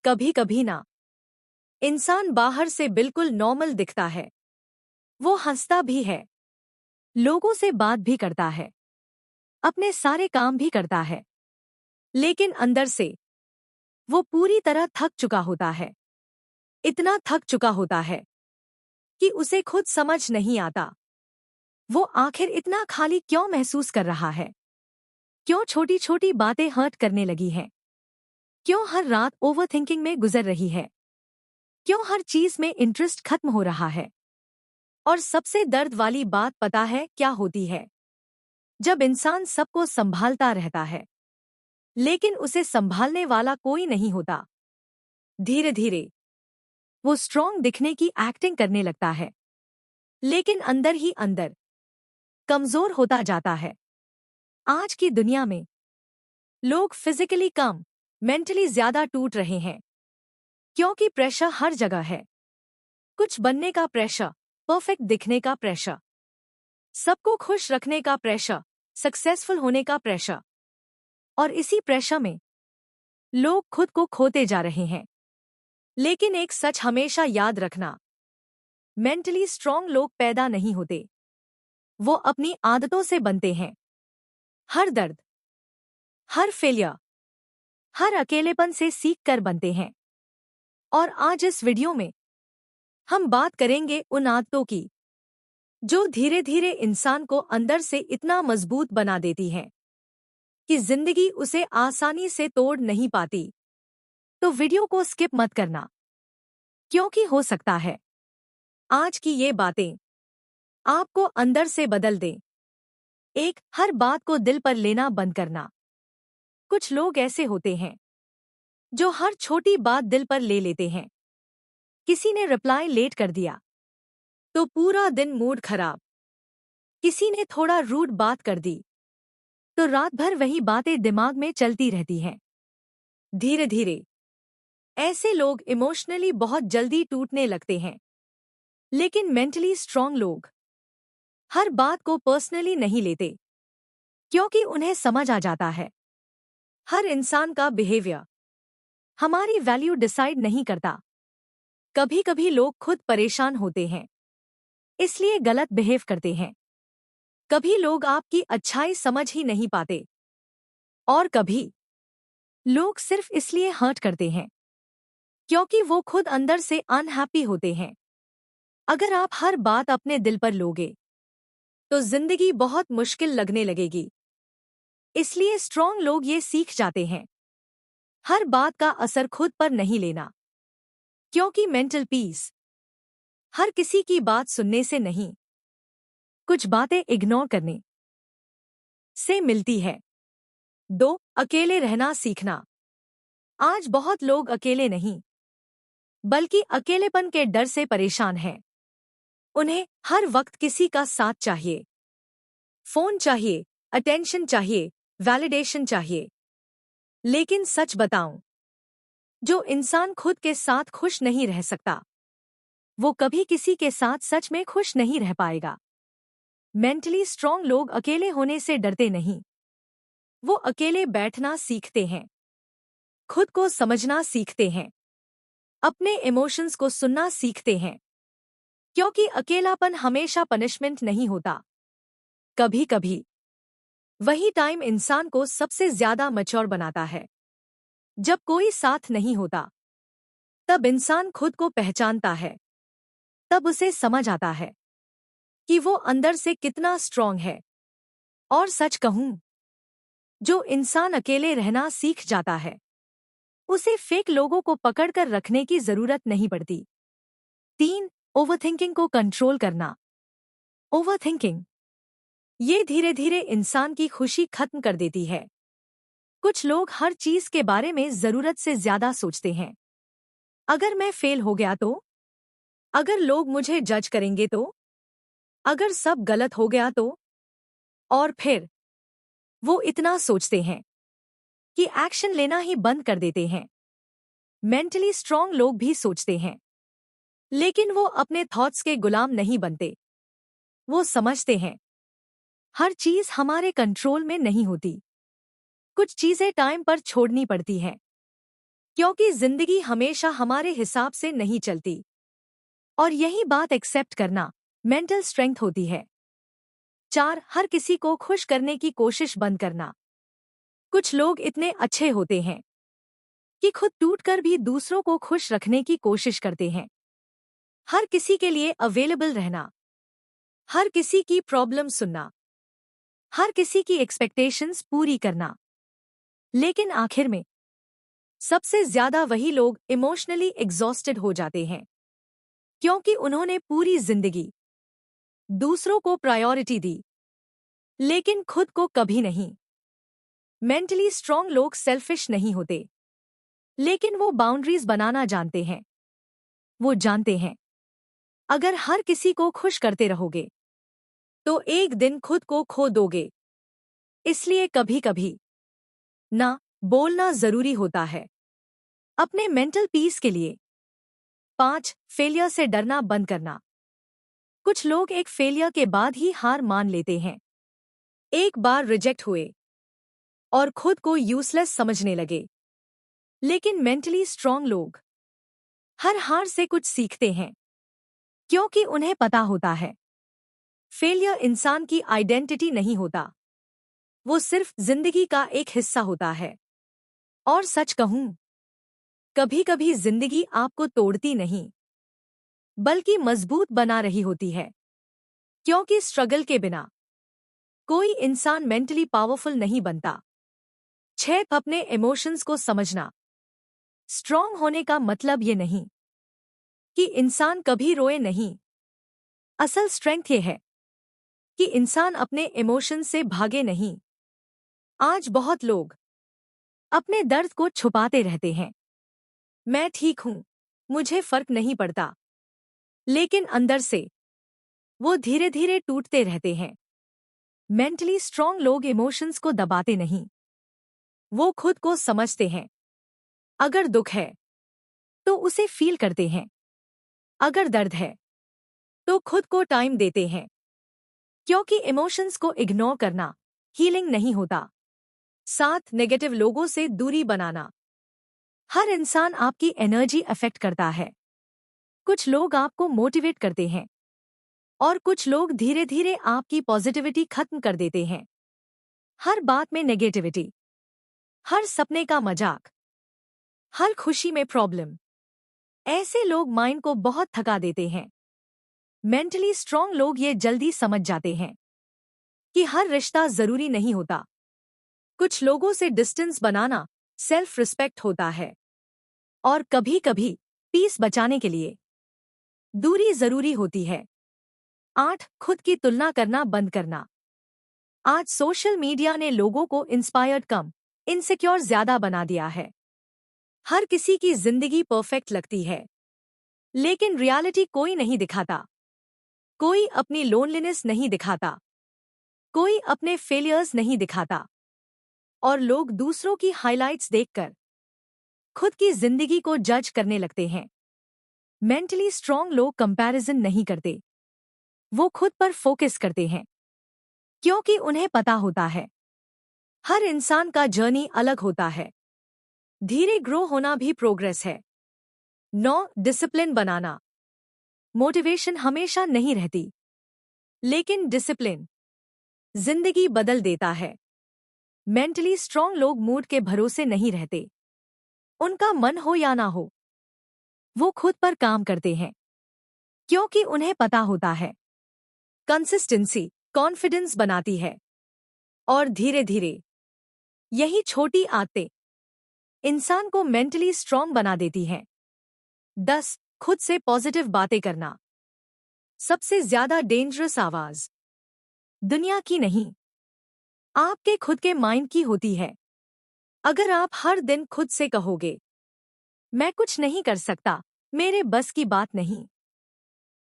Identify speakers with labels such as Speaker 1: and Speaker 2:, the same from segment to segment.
Speaker 1: कभी कभी ना, इंसान बाहर से बिल्कुल नॉर्मल दिखता है। वो हंसता भी है, लोगों से बात भी करता है, अपने सारे काम भी करता है, लेकिन अंदर से वो पूरी तरह थक चुका होता है। इतना थक चुका होता है कि उसे खुद समझ नहीं आता वो आखिर इतना खाली क्यों महसूस कर रहा है। क्यों छोटी छोटी बातें हर्ट करने लगी हैं। क्यों हर रात ओवरथिंकिंग में गुजर रही है। क्यों हर चीज में इंटरेस्ट खत्म हो रहा है। और सबसे दर्द वाली बात पता है क्या होती है? जब इंसान सबको संभालता रहता है, लेकिन उसे संभालने वाला कोई नहीं होता। धीरे धीरे वो स्ट्रॉन्ग दिखने की एक्टिंग करने लगता है, लेकिन अंदर ही अंदर कमजोर होता जाता है। आज की दुनिया में लोग फिजिकली कम, मेंटली ज्यादा टूट रहे हैं, क्योंकि प्रेशर हर जगह है। कुछ बनने का प्रेशर, परफेक्ट दिखने का प्रेशर, सबको खुश रखने का प्रेशर, सक्सेसफुल होने का प्रेशर। और इसी प्रेशर में लोग खुद को खोते जा रहे हैं। लेकिन एक सच हमेशा याद रखना, मेंटली स्ट्रांग लोग पैदा नहीं होते, वो अपनी आदतों से बनते हैं। हर दर्द, हर फेलियर, हर अकेलेपन से सीख कर बनते हैं। और आज इस वीडियो में हम बात करेंगे उन आदतों की जो धीरे धीरे इंसान को अंदर से इतना मजबूत बना देती हैं कि जिंदगी उसे आसानी से तोड़ नहीं पाती। तो वीडियो को स्किप मत करना, क्योंकि हो सकता है आज की ये बातें आपको अंदर से बदल दें। एक, हर बात को दिल पर लेना बंद करना। कुछ लोग ऐसे होते हैं जो हर छोटी बात दिल पर ले लेते हैं। किसी ने रिप्लाई लेट कर दिया तो पूरा दिन मूड खराब। किसी ने थोड़ा रूड बात कर दी तो रात भर वही बातें दिमाग में चलती रहती हैं। धीरे धीरे ऐसे लोग इमोशनली बहुत जल्दी टूटने लगते हैं। लेकिन मेंटली स्ट्रांग लोग हर बात को पर्सनली नहीं लेते, क्योंकि उन्हें समझ आ जाता है हर इंसान का बिहेवियर हमारी वैल्यू डिसाइड नहीं करता। कभी कभी लोग खुद परेशान होते हैं, इसलिए गलत बिहेव करते हैं। कभी लोग आपकी अच्छाई समझ ही नहीं पाते, और कभी लोग सिर्फ इसलिए हर्ट करते हैं क्योंकि वो खुद अंदर से अनहैप्पी होते हैं। अगर आप हर बात अपने दिल पर लोगे तो जिंदगी बहुत मुश्किल लगने लगेगी। इसलिए स्ट्रांग लोग ये सीख जाते हैं हर बात का असर खुद पर नहीं लेना, क्योंकि मेंटल पीस हर किसी की बात सुनने से नहीं, कुछ बातें इग्नोर करने से मिलती है। 2, अकेले रहना सीखना। आज बहुत लोग अकेले नहीं, बल्कि अकेलेपन के डर से परेशान हैं। उन्हें हर वक्त किसी का साथ चाहिए, फोन चाहिए, अटेंशन चाहिए, वैलिडेशन चाहिए। लेकिन सच बताऊं, जो इंसान खुद के साथ खुश नहीं रह सकता, वो कभी किसी के साथ सच में खुश नहीं रह पाएगा। मेंटली स्ट्रांग लोग अकेले होने से डरते नहीं, वो अकेले बैठना सीखते हैं, खुद को समझना सीखते हैं, अपने इमोशंस को सुनना सीखते हैं। क्योंकि अकेलापन हमेशा पनिशमेंट नहीं होता। कभी कभी वही टाइम इंसान को सबसे ज्यादा मैच्योर बनाता है। जब कोई साथ नहीं होता, तब इंसान खुद को पहचानता है, तब उसे समझ आता है कि वो अंदर से कितना स्ट्रांग है। और सच कहूं, जो इंसान अकेले रहना सीख जाता है, उसे फेक लोगों को पकड़कर रखने की जरूरत नहीं पड़ती। 3, ओवरथिंकिंग को कंट्रोल करना। ओवरथिंकिंग ये धीरे धीरे इंसान की खुशी खत्म कर देती है। कुछ लोग हर चीज के बारे में जरूरत से ज्यादा सोचते हैं। अगर मैं फेल हो गया तो, अगर लोग मुझे जज करेंगे तो, अगर सब गलत हो गया तो। और फिर वो इतना सोचते हैं कि एक्शन लेना ही बंद कर देते हैं। मेंटली स्ट्रांग लोग भी सोचते हैं, लेकिन वो अपने थॉट्स के गुलाम नहीं बनते। वो समझते हैं हर चीज हमारे कंट्रोल में नहीं होती, कुछ चीजें टाइम पर छोड़नी पड़ती हैं। क्योंकि जिंदगी हमेशा हमारे हिसाब से नहीं चलती। और यही बात एक्सेप्ट करना मेंटल स्ट्रेंथ होती है। 4. हर किसी को खुश करने की कोशिश बंद करना। कुछ लोग इतने अच्छे होते हैं कि खुद टूटकर भी दूसरों को खुश रखने की कोशिश करते हैं। हर किसी के लिए अवेलेबल रहना, हर किसी की प्रॉब्लम सुनना, हर किसी की एक्सपेक्टेशंस पूरी करना। लेकिन आखिर में सबसे ज्यादा वही लोग इमोशनली एग्जॉस्टेड हो जाते हैं, क्योंकि उन्होंने पूरी जिंदगी दूसरों को प्रायोरिटी दी, लेकिन खुद को कभी नहीं। मेंटली स्ट्रांग लोग सेल्फिश नहीं होते, लेकिन वो बाउंड्रीज बनाना जानते हैं। वो जानते हैं अगर हर किसी को खुश करते रहोगे तो एक दिन खुद को खो दोगे। इसलिए कभी कभी ना बोलना जरूरी होता है अपने मेंटल पीस के लिए। 5. फेलियर से डरना बंद करना। कुछ लोग एक फेलियर के बाद ही हार मान लेते हैं। एक बार रिजेक्ट हुए और खुद को यूजलेस समझने लगे। लेकिन मेंटली स्ट्रांग लोग हर हार से कुछ सीखते हैं, क्योंकि उन्हें पता होता है फेलियर इंसान की आइडेंटिटी नहीं होता, वो सिर्फ जिंदगी का एक हिस्सा होता है। और सच कहूं, कभी कभी जिंदगी आपको तोड़ती नहीं बल्कि मजबूत बना रही होती है, क्योंकि स्ट्रगल के बिना कोई इंसान मेंटली पावरफुल नहीं बनता। 6. अपने इमोशंस को समझना। स्ट्रांग होने का मतलब ये नहीं कि इंसान कभी रोए नहीं। असल स्ट्रेंथ ये है कि इंसान अपने इमोशंस से भागे नहीं। आज बहुत लोग अपने दर्द को छुपाते रहते हैं। मैं ठीक हूं, मुझे फर्क नहीं पड़ता, लेकिन अंदर से वो धीरे धीरे टूटते रहते हैं। मेंटली स्ट्रांग लोग इमोशंस को दबाते नहीं, वो खुद को समझते हैं। अगर दुख है तो उसे फील करते हैं, अगर दर्द है तो खुद को टाइम देते हैं, क्योंकि इमोशंस को इग्नोर करना हीलिंग नहीं होता। 7. नेगेटिव लोगों से दूरी बनाना। हर इंसान आपकी एनर्जी अफेक्ट करता है। कुछ लोग आपको मोटिवेट करते हैं और कुछ लोग धीरे धीरे आपकी पॉजिटिविटी खत्म कर देते हैं। हर बात में नेगेटिविटी, हर सपने का मजाक, हर खुशी में प्रॉब्लम, ऐसे लोग माइंड को बहुत थका देते हैं। मेंटली स्ट्रांग लोग ये जल्दी समझ जाते हैं कि हर रिश्ता जरूरी नहीं होता। कुछ लोगों से डिस्टेंस बनाना सेल्फ रिस्पेक्ट होता है, और कभी कभी पीस बचाने के लिए दूरी जरूरी होती है। 8. खुद की तुलना करना बंद करना। आज सोशल मीडिया ने लोगों को इंस्पायर्ड कम, इनसिक्योर ज्यादा बना दिया है। हर किसी की जिंदगी परफेक्ट लगती है, लेकिन रियलिटी कोई नहीं दिखाता। कोई अपनी लोनलीनेस नहीं दिखाता, कोई अपने फेलियर्स नहीं दिखाता, और लोग दूसरों की हाइलाइट्स देखकर खुद की जिंदगी को जज करने लगते हैं। मेंटली स्ट्रांग लोग कंपैरिजन नहीं करते, वो खुद पर फोकस करते हैं, क्योंकि उन्हें पता होता है हर इंसान का जर्नी अलग होता है। धीरे ग्रो होना भी प्रोग्रेस है। 9. डिसिप्लिन बनाना। मोटिवेशन हमेशा नहीं रहती, लेकिन डिसिप्लिन जिंदगी बदल देता है। मेंटली स्ट्रांग लोग मूड के भरोसे नहीं रहते। उनका मन हो या ना हो, वो खुद पर काम करते हैं, क्योंकि उन्हें पता होता है कंसिस्टेंसी कॉन्फिडेंस बनाती है। और धीरे धीरे यही छोटी आदतें इंसान को मेंटली स्ट्रांग बना देती हैं। 10. खुद से पॉजिटिव बातें करना। सबसे ज्यादा डेंजरस आवाज दुनिया की नहीं, आपके खुद के माइंड की होती है। अगर आप हर दिन खुद से कहोगे मैं कुछ नहीं कर सकता, मेरे बस की बात नहीं,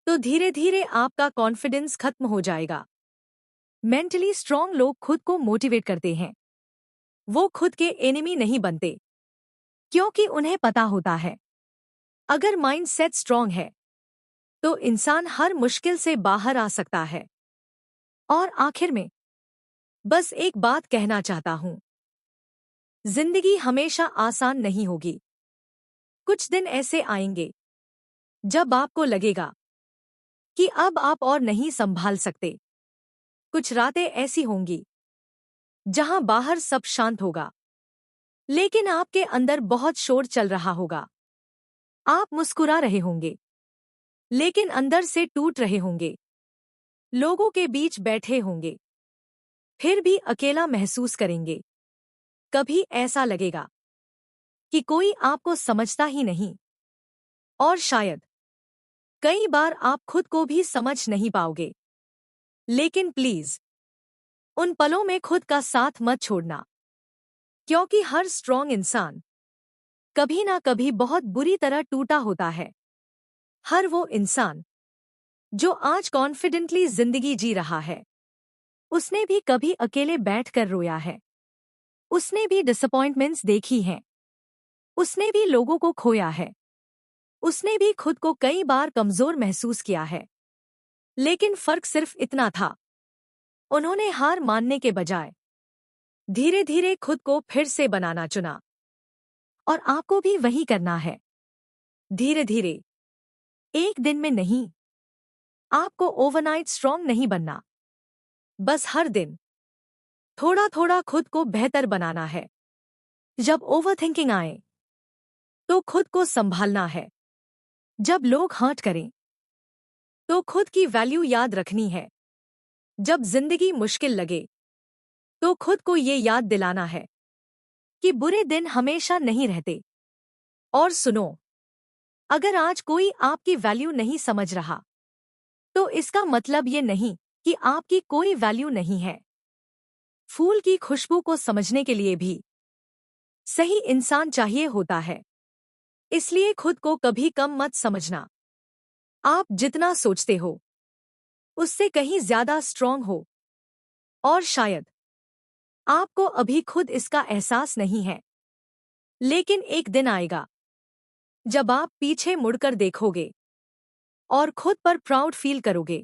Speaker 1: तो धीरे धीरे आपका कॉन्फिडेंस खत्म हो जाएगा। मेंटली स्ट्रांग लोग खुद को मोटिवेट करते हैं, वो खुद के एनिमी नहीं बनते, क्योंकि उन्हें पता होता है अगर माइंड सेट स्ट्रांग है तो इंसान हर मुश्किल से बाहर आ सकता है। और आखिर में बस एक बात कहना चाहता हूं, जिंदगी हमेशा आसान नहीं होगी, कुछ दिन ऐसे आएंगे जब आपको लगेगा कि अब आप और नहीं संभाल सकते। कुछ रातें ऐसी होंगी जहां बाहर सब शांत होगा, लेकिन आपके अंदर बहुत शोर चल रहा होगा। आप मुस्कुरा रहे होंगे, लेकिन अंदर से टूट रहे होंगे। लोगों के बीच बैठे होंगे, फिर भी अकेला महसूस करेंगे। कभी ऐसा लगेगा कि कोई आपको समझता ही नहीं, और शायद कई बार आप खुद को भी समझ नहीं पाओगे। लेकिन प्लीज, उन पलों में खुद का साथ मत छोड़ना, क्योंकि हर स्ट्रॉन्ग इंसान कभी ना कभी बहुत बुरी तरह टूटा होता है। हर वो इंसान जो आज कॉन्फिडेंटली जिंदगी जी रहा है, उसने भी कभी अकेले बैठकर रोया है। उसने भी डिसअपॉइंटमेंट्स देखी हैं। उसने भी लोगों को खोया है। उसने भी खुद को कई बार कमजोर महसूस किया है। लेकिन फर्क सिर्फ इतना था, उन्होंने हार मानने के बजाय धीरे धीरे खुद को फिर से बनाना चुना। और आपको भी वही करना है, धीरे धीरे, एक दिन में नहीं। आपको ओवरनाइट स्ट्रांग नहीं बनना, बस हर दिन थोड़ा थोड़ा खुद को बेहतर बनाना है। जब ओवरथिंकिंग आए तो खुद को संभालना है। जब लोग हर्ट करें तो खुद की वैल्यू याद रखनी है। जब जिंदगी मुश्किल लगे तो खुद को ये याद दिलाना है कि बुरे दिन हमेशा नहीं रहते। और सुनो, अगर आज कोई आपकी वैल्यू नहीं समझ रहा, तो इसका मतलब ये नहीं कि आपकी कोई वैल्यू नहीं है। फूल की खुशबू को समझने के लिए भी सही इंसान चाहिए होता है। इसलिए खुद को कभी कम मत समझना। आप जितना सोचते हो उससे कहीं ज्यादा स्ट्रांग हो। और शायद आपको अभी खुद इसका एहसास नहीं है, लेकिन एक दिन आएगा जब आप पीछे मुड़कर देखोगे और खुद पर प्राउड फील करोगे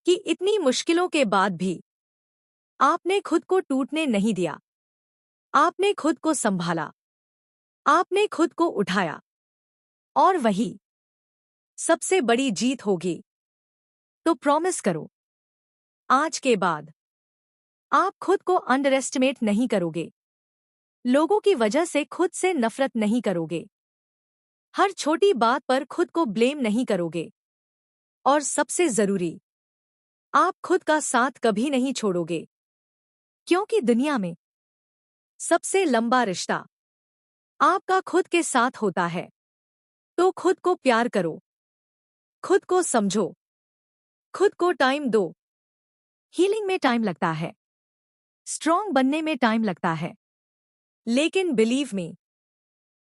Speaker 1: कि इतनी मुश्किलों के बाद भी आपने खुद को टूटने नहीं दिया। आपने खुद को संभाला, आपने खुद को उठाया। और वही सबसे बड़ी जीत होगी। तो प्रॉमिस करो, आज के बाद आप खुद को अंडर एस्टिमेट नहीं करोगे। लोगों की वजह से खुद से नफरत नहीं करोगे। हर छोटी बात पर खुद को ब्लेम नहीं करोगे। और सबसे जरूरी, आप खुद का साथ कभी नहीं छोड़ोगे, क्योंकि दुनिया में सबसे लंबा रिश्ता आपका खुद के साथ होता है। तो खुद को प्यार करो, खुद को समझो, खुद को टाइम दो। हीलिंग में टाइम लगता है, स्ट्रांग बनने में टाइम लगता है, लेकिन बिलीव मी,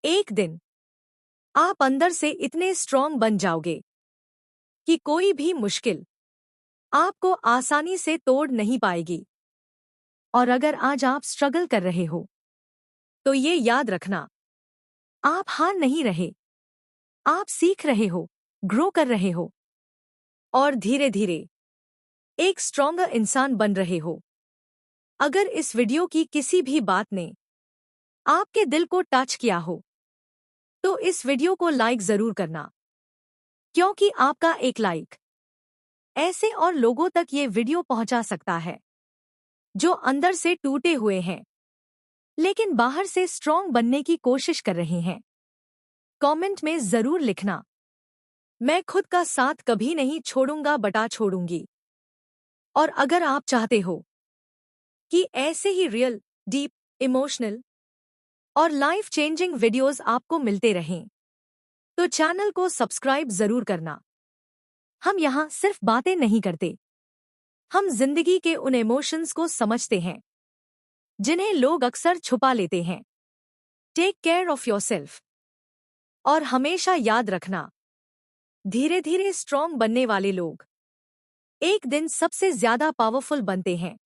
Speaker 1: एक दिन आप अंदर से इतने स्ट्रांग बन जाओगे कि कोई भी मुश्किल आपको आसानी से तोड़ नहीं पाएगी। और अगर आज आप स्ट्रगल कर रहे हो, तो ये याद रखना, आप हार नहीं रहे। आप सीख रहे हो, ग्रो कर रहे हो, और धीरे धीरे एक स्ट्रॉन्गर इंसान बन रहे हो। अगर इस वीडियो की किसी भी बात ने आपके दिल को टच किया हो, तो इस वीडियो को लाइक जरूर करना, क्योंकि आपका एक लाइक ऐसे और लोगों तक ये वीडियो पहुंचा सकता है जो अंदर से टूटे हुए हैं, लेकिन बाहर से स्ट्रॉन्ग बनने की कोशिश कर रहे हैं। कमेंट में जरूर लिखना, मैं खुद का साथ कभी नहीं छोड़ूंगा बटा छोड़ूंगी। और अगर आप चाहते हो कि ऐसे ही रियल, डीप, इमोशनल और लाइफ चेंजिंग वीडियोस आपको मिलते रहें, तो चैनल को सब्सक्राइब जरूर करना। हम यहाँ सिर्फ बातें नहीं करते, हम जिंदगी के उन इमोशंस को समझते हैं जिन्हें लोग अक्सर छुपा लेते हैं। टेक केयर ऑफ योरसेल्फ, और हमेशा याद रखना, धीरे धीरे स्ट्रांग बनने वाले लोग एक दिन सबसे ज्यादा पावरफुल बनते हैं।